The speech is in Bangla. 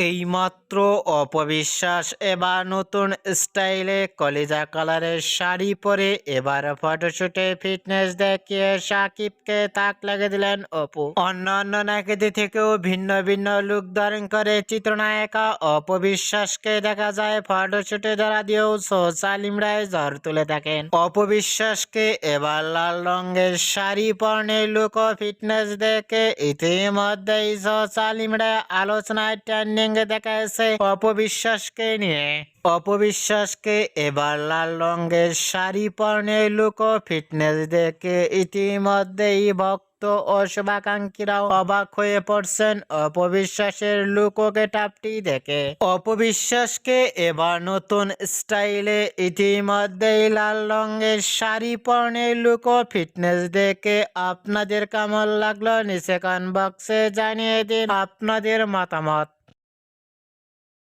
এইমাত্র অপবিশ্বাস এবার নতুন স্টাইলে কলিজা কালারের শাড়ি পরে এবার ফটোশুটে ফিটনেস দেখিয়ে সাকিবকে তাক লাগিয়ে দিলেন অপু। অন্যান্য নায়িকাদের থেকেও ভিন্ন ভিন্ন লুক ধারণ করে চিত্রনায়িকা অপবিশ্বাসকে দেখা যায় ফটোশুটে ধরা দিয়েও সোশ্যাল মিডিয়ায় ঝড় তুলে থাকেন। অপবিশ্বাসকে এবার লাল রঙের শাড়ি পরনে লুক ও ফিটনেস দেখে ইতিমধ্যেই সোশ্যাল মিডিয়ায় আলোচনায় ট্রেন্ডিং দেখা যাচ্ছে অপবিশ্বাসকে নিয়ে। অপবিশ্বাসকে এবার লাল রঙের শাড়ি পরনে লুক ও ফিটনেস দেখে ইতিমধ্যেই ভক্ত ও শুভাকাঙ্ক্ষীরাও অবাক হয়ে পড়ছেন অপবিশ্বাসের লুক ও গেটআপটি দেখে। অপবিশ্বাসকে এবার নতুন স্টাইলে ইতিমধ্যেই লাল রঙের শাড়ি পরনে লুক ও ফিটনেস দেখে আপনাদের কেমন লাগলো নিচে কমেন্ট বক্সে জানিয়ে দিন আপনাদের মতামত।